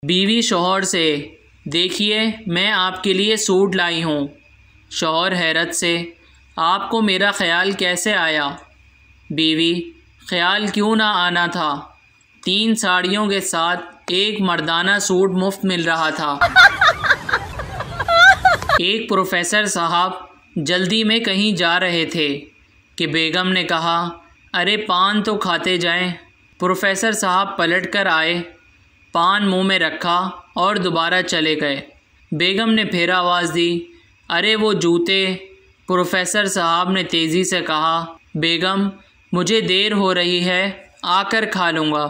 बीवी शौहर से, देखिए मैं आपके लिए सूट लाई हूँ। शौहर हैरत से, आपको मेरा ख्याल कैसे आया? बीवी, ख्याल क्यों ना आना था, 3 साड़ियों के साथ एक मर्दाना सूट मुफ्त मिल रहा था। एक प्रोफेसर साहब जल्दी में कहीं जा रहे थे कि बेगम ने कहा, अरे पान तो खाते जाएं। प्रोफेसर साहब पलट कर आए, पान मुंह में रखा और दोबारा चले गए। बेगम ने फिर आवाज़ दी, अरे वो जूते। प्रोफेसर साहब ने तेज़ी से कहा, बेगम मुझे देर हो रही है, आकर खा लूँगा।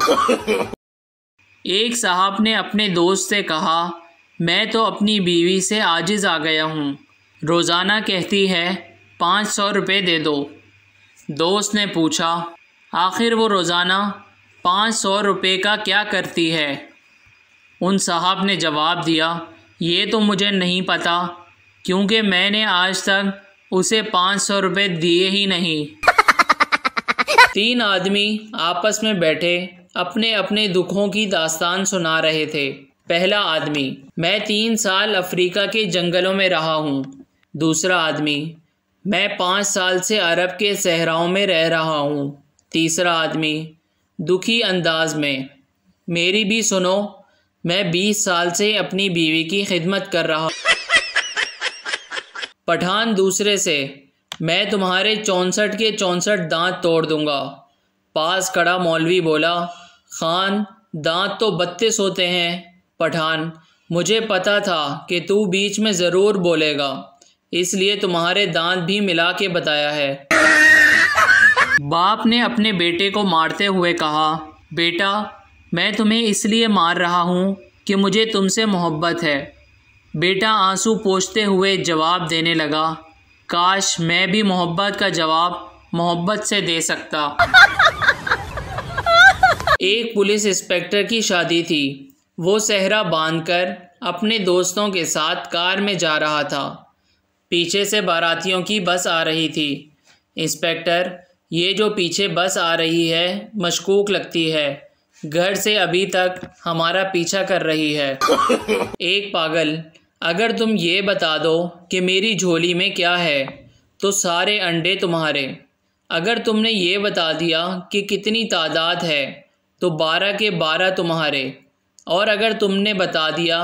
एक साहब ने अपने दोस्त से कहा, मैं तो अपनी बीवी से आजिज़ आ गया हूँ, रोज़ाना कहती है 500 रुपये दे दो। दोस्त ने पूछा, आखिर वो रोज़ाना 500 रुपये का क्या करती है? उन साहब ने जवाब दिया, ये तो मुझे नहीं पता, क्योंकि मैंने आज तक उसे 500 रुपये दिए ही नहीं। 3 आदमी आपस में बैठे अपने अपने दुखों की दास्तान सुना रहे थे। पहला आदमी, मैं 3 साल अफ्रीका के जंगलों में रहा हूँ। दूसरा आदमी, मैं 5 साल से अरब के सहराओं में रह रहा हूँ। तीसरा आदमी दुखी अंदाज में, मेरी भी सुनो, मैं 20 साल से अपनी बीवी की खिदमत कर रहा। पठान दूसरे से, मैं तुम्हारे 64 के 64 दांत तोड़ दूंगा। पास खड़ा मौलवी बोला, खान दांत तो 32 होते हैं। पठान, मुझे पता था कि तू बीच में ज़रूर बोलेगा, इसलिए तुम्हारे दांत भी मिला के बताया है। बाप ने अपने बेटे को मारते हुए कहा, बेटा मैं तुम्हें इसलिए मार रहा हूँ कि मुझे तुमसे मोहब्बत है। बेटा आंसू पोंछते हुए जवाब देने लगा, काश मैं भी मोहब्बत का जवाब मोहब्बत से दे सकता। एक पुलिस इंस्पेक्टर की शादी थी। वो सेहरा बांधकर अपने दोस्तों के साथ कार में जा रहा था। पीछे से बारातियों की बस आ रही थी। इंस्पेक्टर, ये जो पीछे बस आ रही है मशकूक लगती है, घर से अभी तक हमारा पीछा कर रही है। एक पागल, अगर तुम ये बता दो कि मेरी झोली में क्या है तो सारे अंडे तुम्हारे। अगर तुमने ये बता दिया कि कितनी तादाद है तो 12 के 12 तुम्हारे। और अगर तुमने बता दिया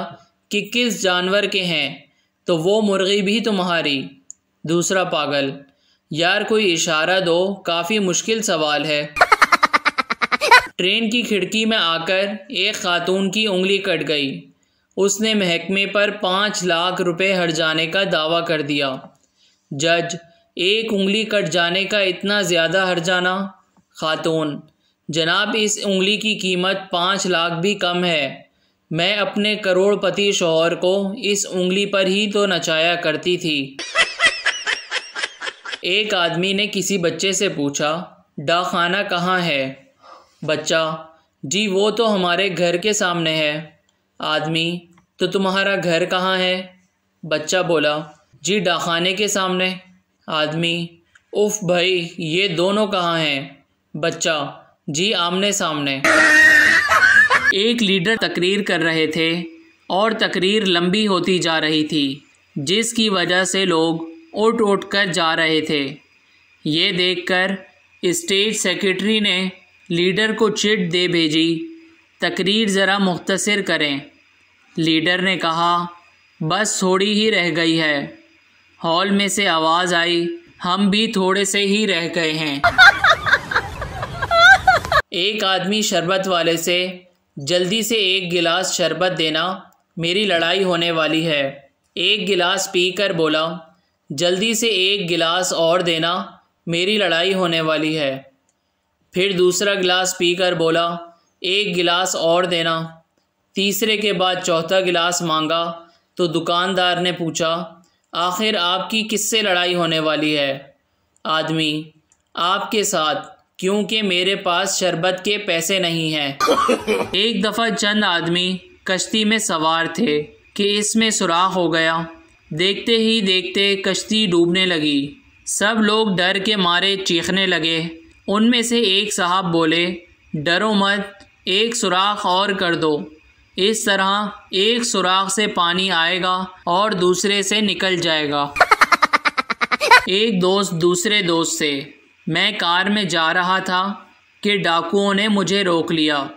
कि किस जानवर के हैं तो वो मुर्गी भी तुम्हारी। दूसरा पागल, यार कोई इशारा दो, काफ़ी मुश्किल सवाल है। ट्रेन की खिड़की में आकर एक खातून की उंगली कट गई। उसने महकमे पर 5 लाख रुपए हर्ज जाने का दावा कर दिया। जज, एक उंगली कट जाने का इतना ज़्यादा हर्जाना? खातून, जनाब इस उंगली की कीमत 5 लाख भी कम है। मैं अपने करोड़पति शौहर को इस उंगली पर ही तो नचाया करती थी। एक आदमी ने किसी बच्चे से पूछा, डाकखाना कहाँ है? बच्चा, जी वो तो हमारे घर के सामने है। आदमी, तो तुम्हारा घर कहाँ है? बच्चा बोला, जी डाकखाने के सामने। आदमी, उफ भाई ये दोनों कहाँ हैं? बच्चा, जी आमने सामने। एक लीडर तकरीर कर रहे थे और तकरीर लंबी होती जा रही थी, जिसकी वजह से लोग उठ उठ कर जा रहे थे। ये देखकर स्टेज सेक्रेटरी ने लीडर को चिट दे भेजी, तकरीर ज़रा मुख्तसर करें। लीडर ने कहा, बस थोड़ी ही रह गई है। हॉल में से आवाज़ आई, हम भी थोड़े से ही रह गए हैं। एक आदमी शरबत वाले से, जल्दी से 1 गिलास शरबत देना, मेरी लड़ाई होने वाली है। 1 गिलास पीकर बोला, जल्दी से 1 गिलास और देना, मेरी लड़ाई होने वाली है। फिर दूसरा गिलास पीकर बोला, 1 गिलास और देना। तीसरे के बाद चौथा गिलास मांगा तो दुकानदार ने पूछा, आखिर आपकी किससे लड़ाई होने वाली है? आदमी, आपके साथ, क्योंकि मेरे पास शरबत के पैसे नहीं हैं। एक दफ़ा चंद आदमी कश्ती में सवार थे कि इसमें सुराख हो गया। देखते ही देखते कश्ती डूबने लगी। सब लोग डर के मारे चीखने लगे। उनमें से एक साहब बोले, डरो मत, एक सुराख और कर दो। इस तरह एक सुराख से पानी आएगा और दूसरे से निकल जाएगा। एक दोस्त दूसरे दोस्त से, मैं कार में जा रहा था कि डाकुओं ने मुझे रोक लिया।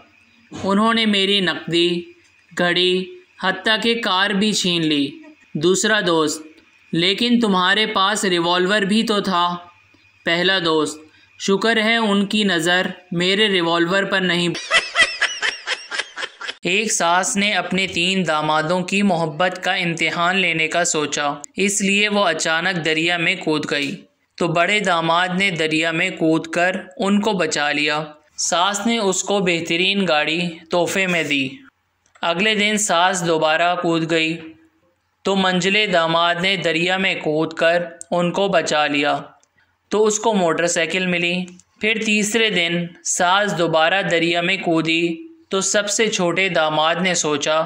उन्होंने मेरी नकदी, घड़ी, हत्ता कि कार भी छीन ली। दूसरा दोस्त, लेकिन तुम्हारे पास रिवॉल्वर भी तो था। पहला दोस्त, शुक्र है उनकी नज़र मेरे रिवॉल्वर पर नहीं। एक सास ने अपने 3 दामादों की मोहब्बत का इम्तिहान लेने का सोचा, इसलिए वो अचानक दरिया में कूद गई। तो बड़े दामाद ने दरिया में कूदकर उनको बचा लिया। सास ने उसको बेहतरीन गाड़ी तोहफे में दी। अगले दिन सास दोबारा कूद गई तो मंझले दामाद ने दरिया में कूदकर उनको बचा लिया, तो उसको मोटरसाइकिल मिली। फिर तीसरे दिन सास दोबारा दरिया में कूदी तो सबसे छोटे दामाद ने सोचा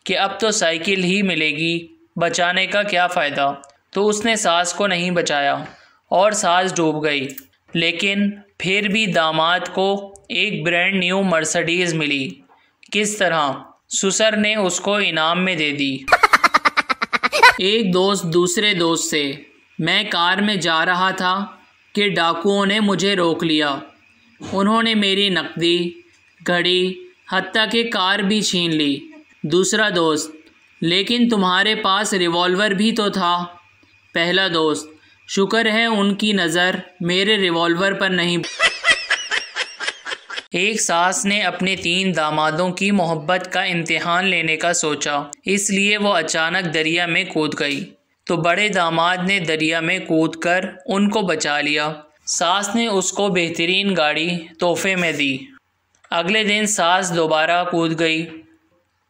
कि अब तो साइकिल ही मिलेगी, बचाने का क्या फ़ायदा। तो उसने सास को नहीं बचाया और सास डूब गई। लेकिन फिर भी दामाद को एक ब्रांड न्यू मर्सिडीज़ मिली। किस तरह? ससुर ने उसको इनाम में दे दी। एक दोस्त दूसरे दोस्त से, मैं कार में जा रहा था कि डाकुओं ने मुझे रोक लिया। उन्होंने मेरी नकदी, घड़ी, हत्ता कि कार भी छीन ली। दूसरा दोस्त, लेकिन तुम्हारे पास रिवॉल्वर भी तो था। पहला दोस्त, शुक्र है उनकी नज़र मेरे रिवॉल्वर पर नहीं। एक सास ने अपने 3 दामादों की मोहब्बत का इम्तिहान लेने का सोचा, इसलिए वो अचानक दरिया में कूद गई। तो बड़े दामाद ने दरिया में कूदकर उनको बचा लिया। सास ने उसको बेहतरीन गाड़ी तोहफे में दी। अगले दिन सास दोबारा कूद गई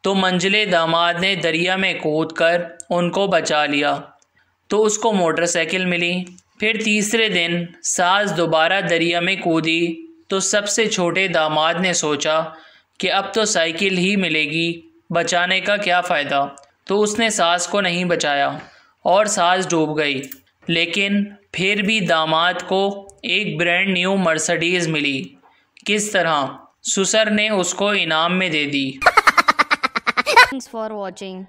तो मंझले दामाद ने दरिया में कूदकर उनको बचा लिया, तो उसको मोटरसाइकिल मिली। फिर तीसरे दिन सास दोबारा दरिया में कूदी तो सबसे छोटे दामाद ने सोचा कि अब तो साइकिल ही मिलेगी, बचाने का क्या फ़ायदा। तो उसने सास को नहीं बचाया और सास डूब गई। लेकिन फिर भी दामाद को एक ब्रांड न्यू मर्सिडीज़ मिली। किस तरह? ससुर ने उसको इनाम में दे दी। Thanks for watching.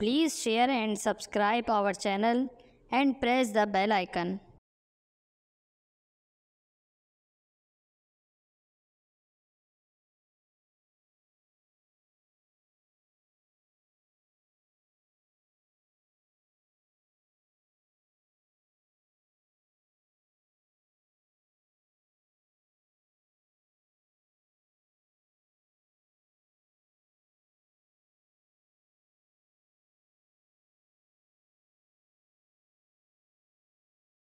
Please share and subscribe our channel and press the bell icon.